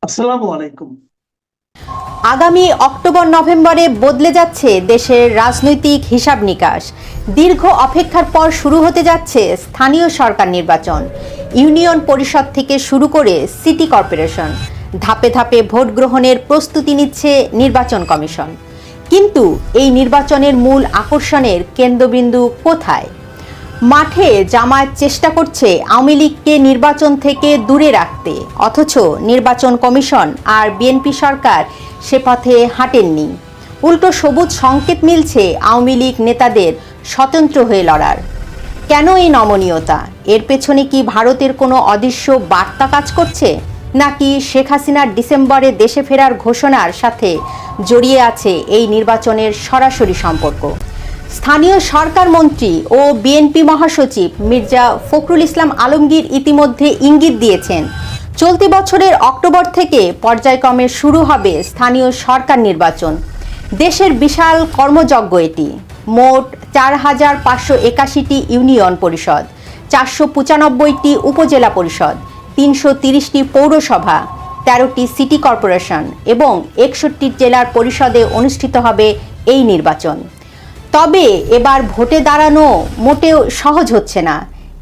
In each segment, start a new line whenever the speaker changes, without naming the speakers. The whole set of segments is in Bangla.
আসসালামু আলাইকুম।
আগামী অক্টোবর নভেম্বরে বদলে যাচ্ছে দেশের রাজনৈতিক হিসাব নিকাশ। দীর্ঘ অপেক্ষার পর শুরু হতে যাচ্ছে স্থানীয় সরকার নির্বাচন। ইউনিয়ন পরিষদ থেকে শুরু করে সিটি কর্পোরেশন, ধাপে ধাপে ভোট গ্রহণের প্রস্তুতি নিচ্ছে নির্বাচন কমিশন। কিন্তু এই নির্বাচনের মূল আকর্ষণের কেন্দ্রবিন্দু কোথায়? মাঠে জামায়াত চেষ্টা করছে আওয়ামী লীগকে নির্বাচন থেকে দূরে রাখতে, অথচ নির্বাচন কমিশন আর বিএনপি সরকার সে পথে হাঁটেননি। উল্টো সবুজ সংকেত মিলছে আওয়ামী লীগ নেতাদের স্বতন্ত্র হয়ে লড়ার। কেন এই নমনীয়তা? এর পেছনে কি ভারতের কোনো অদৃশ্য বার্তা কাজ করছে, নাকি শেখ হাসিনার ডিসেম্বরে দেশে ফেরার ঘোষণার সাথে জড়িয়ে আছে এই নির্বাচনের সরাসরি সম্পর্ক? স্থানীয় সরকার মন্ত্রী ও বিএনপি মহাসচিব মির্জা ফখরুল ইসলাম আলমগীর ইতিমধ্যে ইঙ্গিত দিয়েছেন, চলতি বছরের অক্টোবর থেকে পর্যায়ক্রমে শুরু হবে স্থানীয় সরকার নির্বাচন। দেশের বিশাল কর্মযজ্ঞ এটি। মোট ৪,৫৮১টি ইউনিয়ন পরিষদ, ৪৯৫টি উপজেলা পরিষদ, ৩৩০টি পৌরসভা, ১৩টি সিটি কর্পোরেশন এবং ৬১ জেলার পরিষদে অনুষ্ঠিত হবে এই নির্বাচন। তবে এবার ভোটে দাঁড়ানো মোটেও সহজ হচ্ছে না।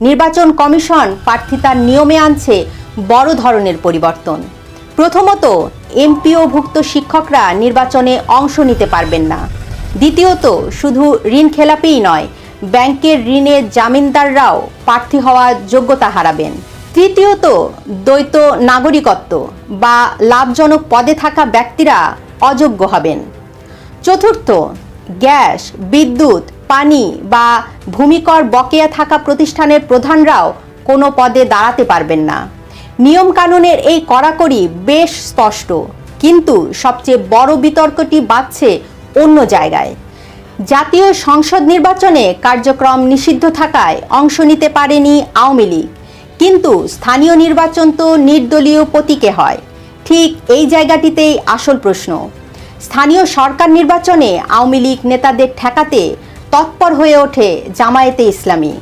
নির্বাচন কমিশন প্রার্থিতার নিয়মে আনছে বড় ধরনের পরিবর্তন। প্রথমত, এমপিওভুক্ত শিক্ষকরা নির্বাচনে অংশ নিতে পারবেন না। দ্বিতীয়ত, শুধু ঋণ খেলাপিই নয়, ব্যাংকের ঋণের জামিনদাররাও প্রার্থী হওয়ার যোগ্যতা হারাবেন। তৃতীয়ত, দ্বৈত নাগরিকত্ব বা লাভজনক পদে থাকা ব্যক্তিরা অযোগ্য হবেন। চতুর্থ, গ্যাস, বিদ্যুৎ, পানি বা ভূমিকর বকেয়া থাকা প্রতিষ্ঠানের প্রধানরাও কোনো পদে দাঁড়াতে পারবেন না। নিয়মকানুনের এই কড়াকড়ি বেশ স্পষ্ট, কিন্তু সবচেয়ে বড় বিতর্কটি বাজছে অন্য জায়গায়। জাতীয় সংসদ নির্বাচনে কার্যক্রম নিষিদ্ধ থাকায় অংশ নিতে পারেনি আওয়ামী লীগ, কিন্তু স্থানীয় নির্বাচন তো নির্দলীয় প্রতীকে হয়। ঠিক এই জায়গাটিতেই আসল প্রশ্ন। স্থানীয় সরকার নির্বাচনে আওয়ামী লীগ নেতাদের ঠেকাতে তৎপর হয়ে ওঠে জামায়াতে ইসলামী।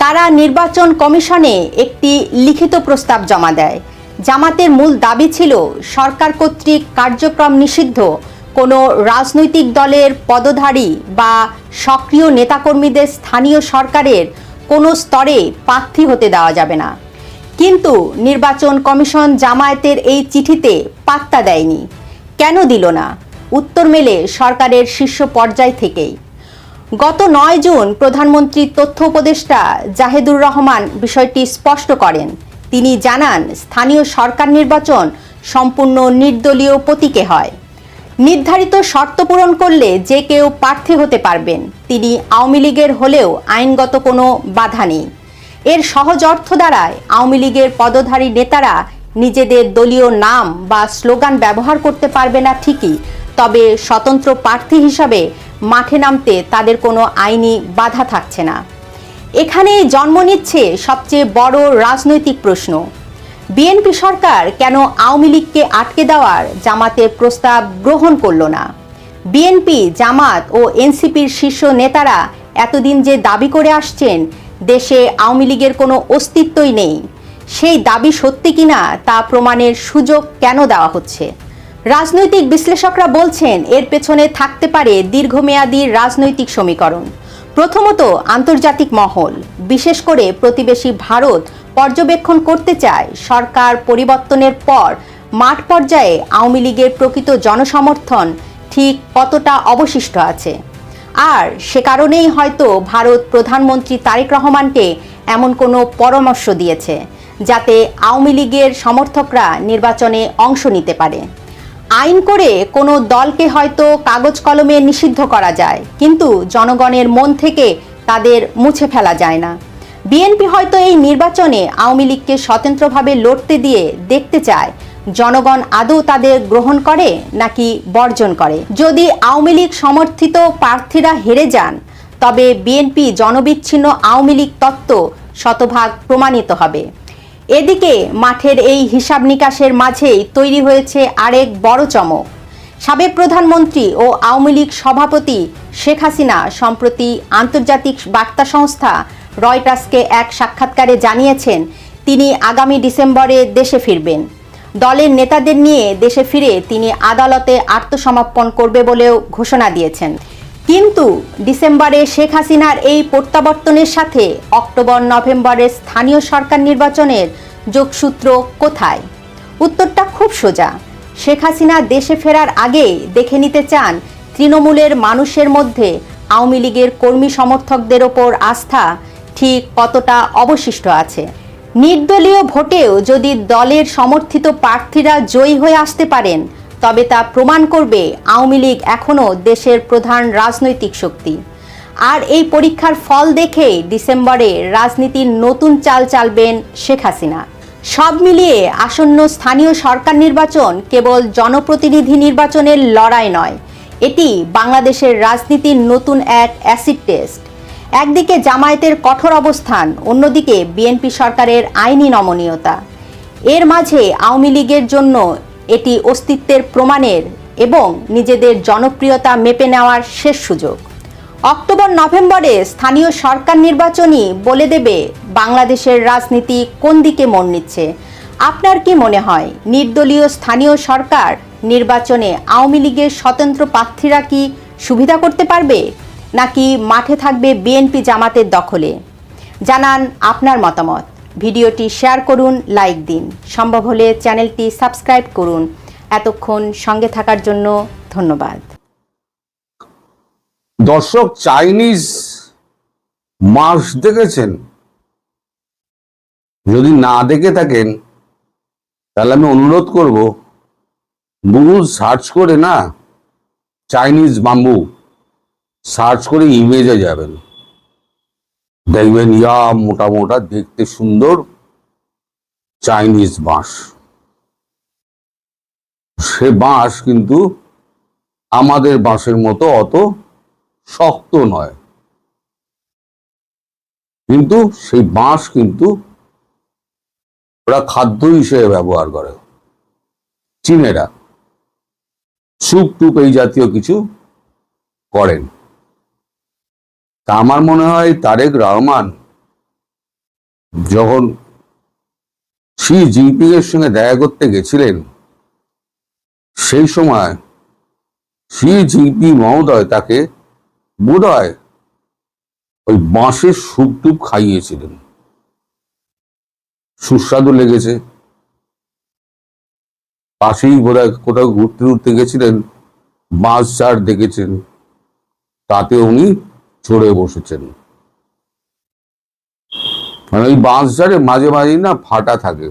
তারা নির্বাচন কমিশনে একটি লিখিত প্রস্তাব জমা দেয়। জামাতের মূল দাবি ছিল সরকার কর্তৃক কার্যক্রম নিষিদ্ধ কোনো রাজনৈতিক দলের পদধারী বা সক্রিয় নেতাকর্মীদের স্থানীয় সরকারের কোনো স্তরে প্রার্থী হতে দেওয়া যাবে না। কিন্তু নির্বাচন কমিশন জামায়াতের এই চিঠিতে পাত্তা দেয়নি। কেন দিল না? উত্তর মেলে সরকারের শীর্ষ পর্যায় থেকেই। গত ৯ জুন প্রধানমন্ত্রীর তথ্য উপদেষ্টা জাহেদুর রহমান বিষয়টি স্পষ্ট করেন। তিনি জানান, স্থানীয় সরকার নির্বাচন সম্পূর্ণ নির্দলীয় প্রতীকে হয়। নির্ধারিত শর্ত পূরণ করলে যে কেউ প্রার্থী হতে পারবেন। তিনি আওয়ামী লীগের হলেও আইনগত কোনো বাধা নেই। এর সহজ অর্থ দাঁড়ায়, আওয়ামী লীগের পদধারী নেতারা নিজেদের দলীয় নাম বা স্লোগান ব্যবহার করতে পারবে না ঠিকই, তবে স্বতন্ত্র প্রার্থী হিসাবে মাঠে নামতে তাদের কোনো আইনি বাধা থাকছে না। এখানেই জন্ম নিচ্ছে সবচেয়ে বড় রাজনৈতিক প্রশ্ন। বিএনপি সরকার কেন আওয়ামী লীগকে আটকে দেওয়ার জামাতের প্রস্তাব গ্রহণ করল না? বিএনপি, জামাত ও এনসিপির শীর্ষ নেতারা এতদিন যে দাবি করে আসছেন দেশে আওয়ামী লীগের কোনো অস্তিত্বই নেই, সেই দাবি সত্যি কিনা তা প্রমাণের সুযোগ কেন দেওয়া হচ্ছে? রাজনৈতিক বিশ্লেষকরা বলছেন, এর পেছনে থাকতে পারে দীর্ঘমেয়াদী রাজনৈতিক সমীকরণ। প্রথমত, আন্তর্জাতিক মহল, বিশেষ করে প্রতিবেশী ভারত পর্যবেক্ষণ করতে চায় সরকার পরিবর্তনের পর মাঠ পর্যায়ে আওয়ামী লীগের প্রকৃত জনসমর্থন ঠিক কতটা অবশিষ্ট আছে। আর সে কারণেই হয়তো ভারত প্রধানমন্ত্রী তারেক রহমানকে এমন কোনো পরামর্শ দিয়েছে যাতে আওয়ামী লীগের সমর্থকরা নির্বাচনে অংশ নিতে পারে। আইন করে কোনো দলকে হয়তো কাগজ কলমে নিষিদ্ধ করা যায়, কিন্তু জনগণের মন থেকে তাদের মুছে ফেলা যায় না। বিএনপি হয়তো এই নির্বাচনে আওয়ামী লীগকে স্বতন্ত্রভাবে লড়তে দিয়ে দেখতে চায় জনগণ আদৌ তাদের গ্রহণ করে নাকি বর্জন করে। যদি আওয়ামী লীগ সমর্থিত প্রার্থীরা হেরে যান, তবে বিএনপি জনবিচ্ছিন্ন আওয়ামী লীগ তত্ত্ব শতভাগ প্রমাণিত হবে। এদিকে মাঠের এই হিসাব নিকাশের মাঝেই তৈরি হয়েছে আরেক বড় চমক। সাবেক প্রধানমন্ত্রী ও আওয়ামী লীগ সভাপতি শেখ হাসিনা সম্প্রতি আন্তর্জাতিক বার্তা সংস্থা রয়টার্সকে এক সাক্ষাৎকারে জানিয়েছেন তিনি আগামী ডিসেম্বরে দেশে ফিরবেন। দলের নেতাদের নিয়ে দেশে ফিরে তিনি আদালতে আত্মসমর্পণ করবে বলেও ঘোষণা দিয়েছেন। কিন্তু ডিসেম্বরে শেখ হাসিনার এই প্রত্যাবর্তনের সাথে অক্টোবর নভেম্বরের স্থানীয় সরকার নির্বাচনের যোগসূত্র কোথায়? উত্তরটা খুব সোজা। শেখ হাসিনা দেশে ফেরার আগে দেখে নিতে চান তৃণমূলের মানুষের মধ্যে আওয়ামী লীগের কর্মী সমর্থকদের ওপর আস্থা ঠিক কতটা অবশিষ্ট আছে। নির্দলীয় ভোটেও যদি দলের সমর্থিত প্রার্থীরা জয়ী হয়ে আসতে পারেন, তবে তা প্রমাণ করবে আওয়ামী লীগ এখনও দেশের প্রধান রাজনৈতিক শক্তি। আর এই পরীক্ষার ফল দেখেই ডিসেম্বরে রাজনীতির নতুন চাল চালবেন শেখ হাসিনা। সব মিলিয়ে আসন্ন স্থানীয় সরকার নির্বাচন কেবল জনপ্রতিনিধি নির্বাচনের লড়াই নয়, এটি বাংলাদেশের রাজনীতির নতুন এক অ্যাসিড টেস্ট। একদিকে জামায়াতের কঠোর অবস্থান, অন্যদিকে বিএনপি সরকারের আইনি নমনীয়তা। এর মাঝে আওয়ামী লীগের জন্য এটি অস্তিত্বের প্রমাণের এবং নিজেদের জনপ্রিয়তা মেপে নেওয়ার শেষ সুযোগ। অক্টোবর নভেম্বরে স্থানীয় সরকার নির্বাচনই বলে দেবে বাংলাদেশের রাজনীতি কোন দিকে মোড় নিচ্ছে। আপনার কি মনে হয়, নির্দলীয় স্থানীয় সরকার নির্বাচনে আওয়ামী লীগের স্বতন্ত্র প্রার্থীরা কি সুবিধা করতে পারবে, নাকি মাঠে থাকবে বিএনপি জামাতের দখলে? জানান আপনার মতামত। ভিডিওটি শেয়ার করুন, লাইক দিন, সম্ভব হলে চ্যানেলটি সাবস্ক্রাইব করুন। এতক্ষণ সঙ্গে থাকার জন্য ধন্যবাদ।
দর্শক, চাইনিজ মার্স দেখেছেন? যদি না দেখে থাকেন তাহলে আমি অনুরোধ করব, গুগল সার্চ করে না চাইনিজ বাম্বু সার্চ করে ইমেজে যাবেন, দেখবেন ইয়া মোটা মোটা দেখতে সুন্দর চাইনিজ বাঁশ। সে বাঁশ কিন্তু আমাদের বাঁশের মতো অত শক্ত নয়, কিন্তু সেই বাঁশ কিন্তু ওরা খাদ্য হিসেবে ব্যবহার করে। চীনেরা স্যুপ টুপ এই জাতীয় কিছু করেন। তা আমার মনে হয় তারেক রহমান যখন শি জিনপিং এর সঙ্গে দেখা করতে গেছিলেন, সেই সময় শি জিনপিং মহোদয় তাকে বোধহয় ওই বাঁশের স্যুপ টুপ খাইয়েছিলেন। সুস্বাদু লেগেছে। পাশেই বোধহয় কোথাও ঘুরতে ঘুরতে গেছিলেন, বাঁশ ঝাড় দেখেছেন, তাতে উনি চড়ে বসেছেন। মানে ওই বাঁশ ঝাড়ে মাঝে মাঝে না ফাটা থাকে,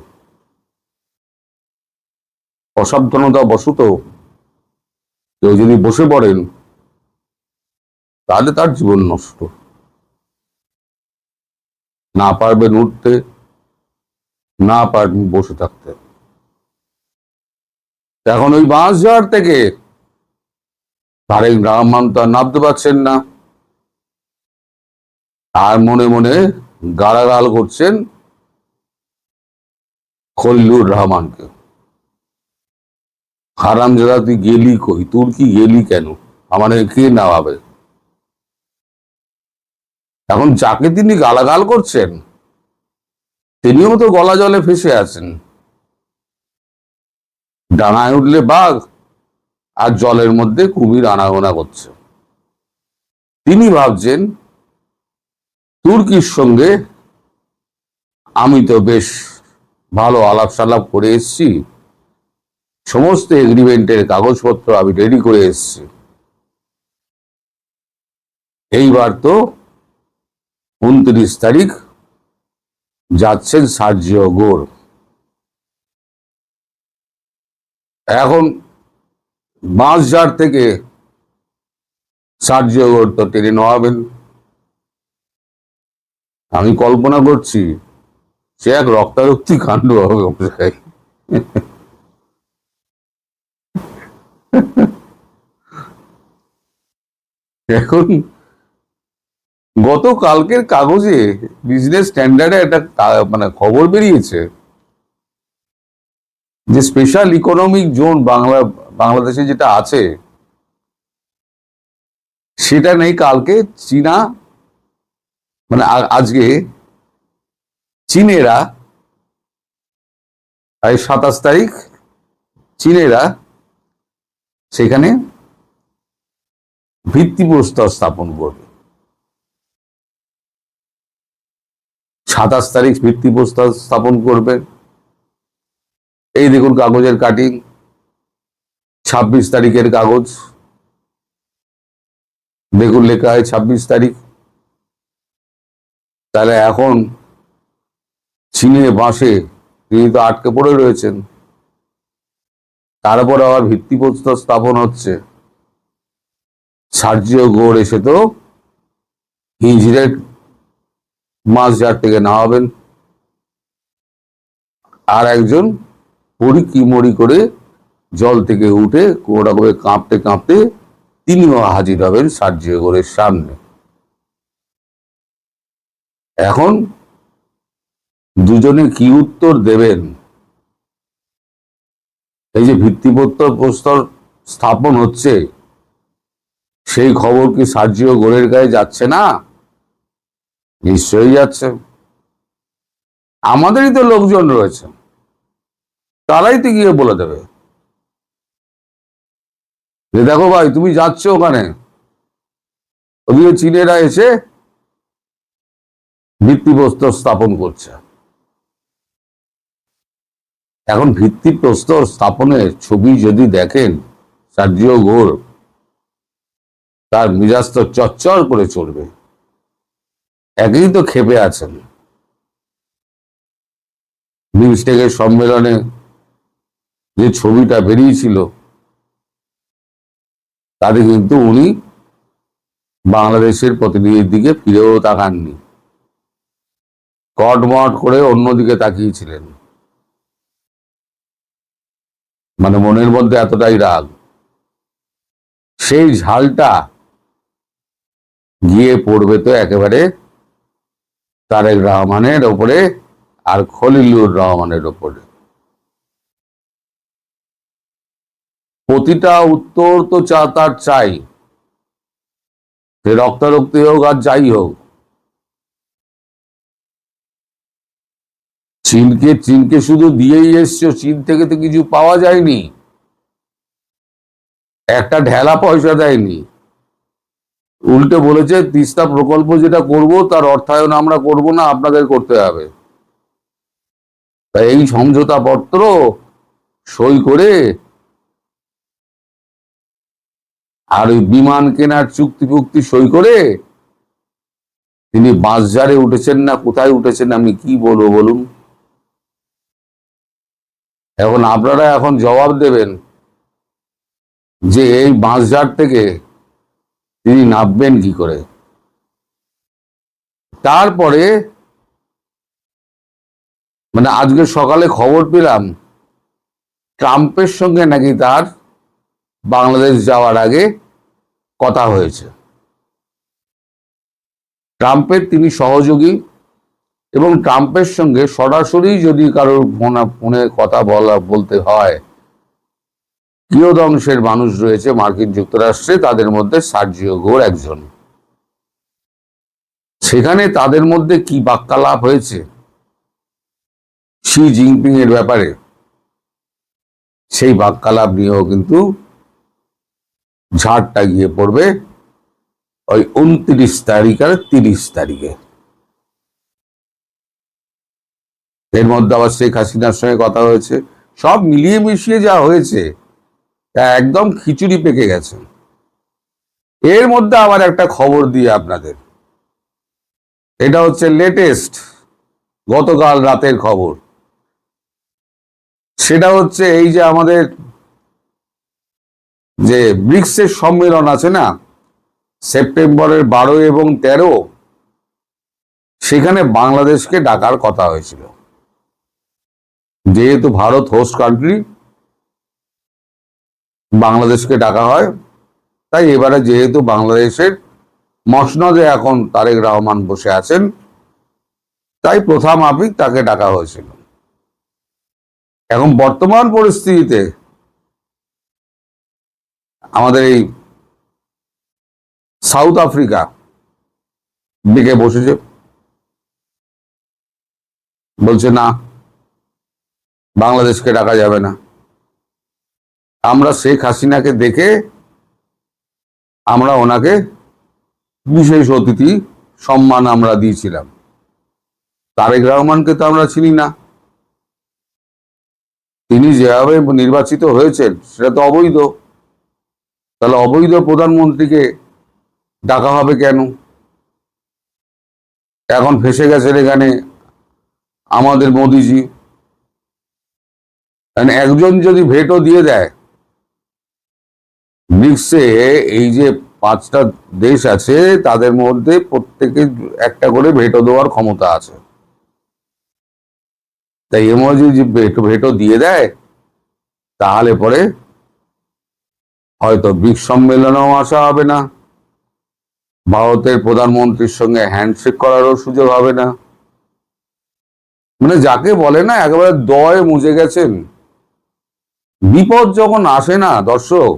অসাবধানতা বশত কেউ যদি বসে পড়েন তাহলে তার জীবন নষ্ট। না পারবেন উঠতে, না পারবেন বসে থাকতে। এখন ওই বাঁশঝাড় থেকে তারেক রহমান তো আর নামতে পারছেন না, আর মনে মনে গালাগাল করছেন খলিলুর রহমানকে। হারামজাদা, তুই গেলি কই? তোর কি গেলি কেন? আমার কে নামাবে? এখন যাকে তিনি গালাগাল করছেন তিনিও তো গলা জলে ফেসে আছেন। ডানায় উঠলে বাঘ আর জলের মধ্যে কুমির আনাগোনা করছে। তিনি ভাবছেন তুর্কির সঙ্গে আমি তো বেশ ভালো আলাপ সালাপ করে এসছি, সমস্ত এগ্রিমেন্টের কাগজপত্র আমি রেডি করে এসছি, এইবার তো 29 তারিখ যাচ্ছেন সার্জিও গোর। এখন বাঁশঝাড় থেকে সার্জিও গোর তো টেনে নেওয়াবেন। আমি কল্পনা করছি সে এক রক্তারক্তি কাণ্ড হবে অবশ্যই। এখন গতকালকের কাগজে বিজনেস স্ট্যান্ডার্ডে একটা খবর বেরিয়েছে যে স্পেশাল ইকোনমিক জোন বাংলাদেশে যেটা আছে সেটা নেই। কালকে চীনা আজকে চীনেরা 27 তারিখ চীনেরা সেখানে ভিত্তিপ্রস্তর স্থাপন করবে। 27 তারিখ ভিত্তিপ্রস্তর স্থাপন করবে। এই দেখুন কাগজের কাটিং, 26 তারিখের কাগজ, দেখুন লেখা হয় 26 তারিখ। তাহলে এখন চীনে বাসে তিনি তো আটকে পড়ে রয়েছেন, তারপর আবার ভিত্তিপ্রস্তর স্থাপন হচ্ছে। সার্জিও গোর এসে তো হিজড়ের মাঝঝাড় থেকে নামাবেন, আর একজন পড়ি কিমড়ি করে জল থেকে উঠে কোনো রকমে কাঁপতে কাঁপতে তিনিও হাজির হবেন সার্জিও গোরের সামনে। এখন দুজনে কি উত্তর দেবেন? এই যে ভিত্তিপ্রস্তর স্থাপন হচ্ছে, সেই খবর কি সার্জিও গোরের গায়ে যাচ্ছে না? নিশ্চয়ই যাচ্ছে। আমাদেরই তো লোকজন রয়েছে, তারাই তো গিয়ে বলে দেবে যে দেখো ভাই তুমি যাচ্ছ ওখানে, ওদিকে চীনেরা এসে ভিত্তিপ্রস্তর স্থাপন করছে। এখন ভিত্তিপ্রস্তর স্থাপনের ছবি যদি দেখেন সার্জিও গোর, তার মিজাজ তো চচ্চর করে চলবে। একই তো ক্ষেপে আছেন। বিমস্টেকের সম্মেলনে যে ছবিটা বেরিয়েছিল, তাতে কিন্তু উনি বাংলাদেশের প্রতিনিধির দিকে ফিরেও তাকাননি, কটমট করে অন্যদিকে তাকিয়েছিলেন। মানে মনের মধ্যে এতটাই রাগ, সেই ঝালটা গিয়ে পড়বে তো একেবারে তারেক রহমানের ওপরে আর খলিলুর রহমানের ওপরে। প্রতিটা উত্তর তো তার চাই, সে রক্তারক্তি হোক আর যাই হোক। চীনকে শুধু দিয়েই এসছো, চীন থেকে তো কিছু পাওয়া যায়নি, একটা ঢেলা পয়সা দেয়নি। উল্টে বলেছে তিস্তা প্রকল্প যেটা করব তার অর্থায়ন আমরা করব না, আপনাদের করতে হবে। তাই এই সমঝোতা পত্র সই করে আর ওই বিমান কেনার চুক্তি ফুক্তি সই করে তিনি বাঁশঝাড়ে উঠেছেন না কোথায় উঠেছেন, আমি কি বলবো বলুন। এখন আপনারা এখন জবাব দেবেন যে এই বাঁশঝাড় থেকে তিনি নামবেন কি করে। তারপরে মানে আজকে সকালে খবর পেলাম ট্রাম্পের সঙ্গে নাকি তার বাংলাদেশ যাওয়ার আগে কথা হয়েছে। ট্রাম্পের তিনি সহযোগী, এবং ট্রাম্পের সঙ্গে সরাসরি যদি কারোর ফোনে কথা বলতে হয়, কিয়দংশের মানুষ রয়েছে মার্কিন যুক্তরাষ্ট্রে, তাদের মধ্যে সার্জিও গোর একজন। সেখানে তাদের মধ্যে কি বাক্যালাপ হয়েছে শি জিনপিং এর ব্যাপারে, সেই বাক্যালাপ নিয়েও কিন্তু ঝাড়টা গিয়ে পড়বে ওই 29 তারিখ আর 30 তারিখে। এর মধ্যে আবার শেখ হাসিনার সঙ্গে কথা হয়েছে, সব মিলিয়ে মিশিয়ে যা হয়েছে তা একদম খিচুড়ি পেকে গেছে। এর মধ্যে আবার একটা খবর দিয়ে আপনাদের, এটা হচ্ছে লেটেস্ট গতকাল রাতের খবর। সেটা হচ্ছে এই যে আমাদের যে ব্রিক্সের সম্মেলন আছে না, সেপ্টেম্বরের 12 এবং 13, সেখানে বাংলাদেশকে ডাকার কথা হয়েছিল। যেহেতু ভারত হোস্ট কান্ট্রি, বাংলাদেশকে ডাকা হয়। তাই এবারে যেহেতু বাংলাদেশের মসনদে এখন তারেক রহমান বসে আছেন, তাই প্রথম মাফিক তাকে ডাকা হয়েছিল। এখন বর্তমান পরিস্থিতিতে আমাদের এই সাউথ আফ্রিকা দিকে বসেছে, বলছে না বাংলাদেশকে ডাকা যাবে না। আমরা শেখ হাসিনাকে দেখে আমরা ওনাকে বিশেষ অতিথি সম্মান আমরা দিয়েছিলাম। তারেক রহমানকে তো আমরা চিনি না। তিনি যেভাবে নির্বাচিত হয়েছেন সেটা তো অবৈধ। তাহলে অবৈধ প্রধানমন্ত্রীকে ডাকা হবে কেন? এখন ফেসে গেছেন এখানে আমাদের মোদিজি। একজন যদি ভেটো দিয়ে দেয়, ব্রিক্সে এই যে 5টা দেশ আছে তাদের মধ্যে প্রত্যেকে একটা করে ভেটো দেওয়ার ক্ষমতা আছে। তাই এমন যদি ভেটো দিয়ে দেয় তাহলে পরে হয়তো ব্রিক্স সম্মেলনেও আসা হবে না, ভারতের প্রধানমন্ত্রীর সঙ্গে হ্যান্ডশেক করারও সুযোগ হবে না। মানে যাকে বলে না একেবারে দয়ে মুজে গেছেন। বিপদ যখন আসে না দর্শক,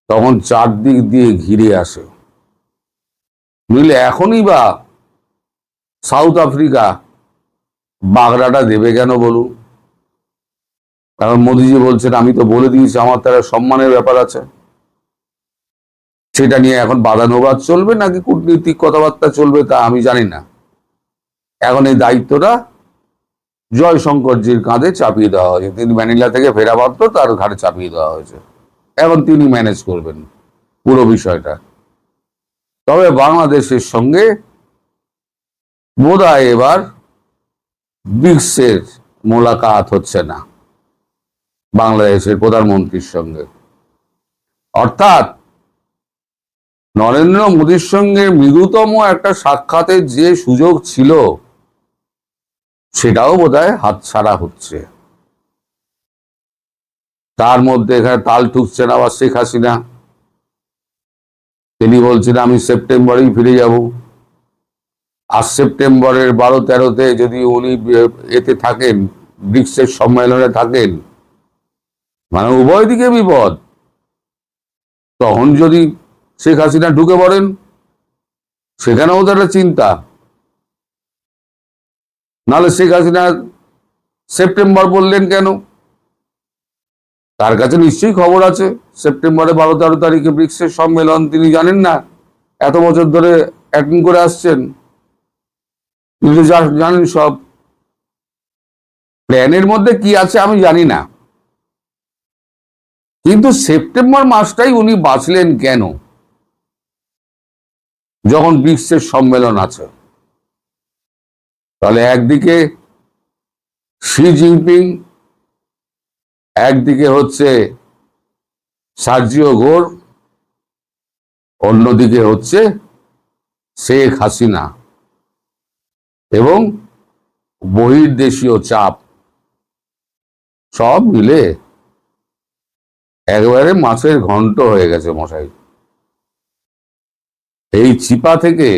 তখন চারদিক দিয়ে ঘিরে আসে। বুঝলে, এখনই বা সাউথ আফ্রিকা বাগড়াটা দেবে কেন বলুন? কারণ মোদিজি বলছেন আমি তো বলে দিয়েছি আমার তারা সম্মানের ব্যাপার আছে। সেটা নিয়ে এখন বাদানুবাদ চলবে নাকি কূটনীতিক কথাবার্তা চলবে তা আমি জানি না। এখন এই দায়িত্বটা জয়শঙ্করজির কাঁধে চাপিয়ে দেওয়া হয়েছে। তিনি ম্যানিলা থেকে ফেরা মাত্র তার ঘাড়ে চাপিয়ে দেওয়া হয়েছে। এখন তিনি ম্যানেজ করবেন পুরো বিষয়টা। তবে বাংলাদেশের সঙ্গে বোধহয় এবার ব্রিক্সের মোলাকাত হচ্ছে না বাংলাদেশের প্রধানমন্ত্রীর সঙ্গে। অর্থাৎ নরেন্দ্র মোদীর সঙ্গে মৃদুতম একটা সাক্ষাতের যে সুযোগ ছিল সেটাও বোধহয় হাতছাড়া হচ্ছে। তার মধ্যে এখানে তাল ঠুকছেন আবার শেখ হাসিনা। তিনি বলছেন আমি সেপ্টেম্বরেই ফিরে যাব। আর সেপ্টেম্বরের 12-13-তে যদি উনি এতে থাকেন, ব্রিক্সের সম্মেলনে থাকেন, মানে উভয় দিকে বিপদ। তখন যদি শেখ হাসিনা ঢুকে পড়েন সেখানেও তো একটা চিন্তা। নাহলে শেখ হাসিনা সেপ্টেম্বর বললেন কেন? তার কাছে নিশ্চয়ই খবর আছে সেপ্টেম্বরে 12-13 তারিখে ব্রিক্সের সম্মেলন। তিনি জানেন না? এত বছর ধরে অ্যাটেন্ড করে আসছেন, কিন্তু জানেন সব। প্ল্যানের মধ্যে কি আছে আমি জানি না, কিন্তু সেপ্টেম্বর মাসটাই উনি বাঁচলেন কেন যখন ব্রিক্সের সম্মেলন আছে? তাহলে একদিকে শি জিনপিং, একদিকে হচ্ছে সার্জিও গোর, অন্যদিকে হচ্ছে শেখ হাসিনা, এবং বহির্দেশীয় চাপ, সব মিলে একেবারে মাছের ঘন্ট হয়ে গেছে মশাই। এই চিপা থেকে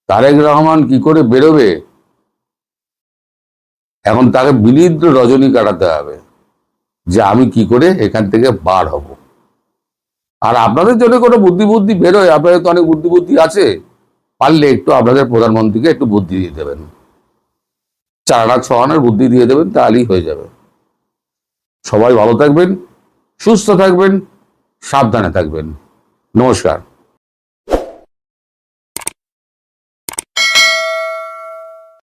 তারেক রহমান কি করে বেরোবে, এখন তাকে বিনিদ্র রজনী কাটাতে হবে যে আমি কি করে এখান থেকে বার হব। আর আপনাদের জন্য কোনো বুদ্ধি বেরোয়, আপনাদের তো অনেক বুদ্ধি আছে, পারলে একটু আপনাদের প্রধানমন্ত্রীকে একটু বুদ্ধি দিয়ে দেবেন, 4 আনা 6 আনার বুদ্ধি দিয়ে দেবেন, তাহলেই হয়ে যাবে। সবাই ভালো থাকবেন, সুস্থ থাকবেন, সাবধানে থাকবেন। নমস্কার।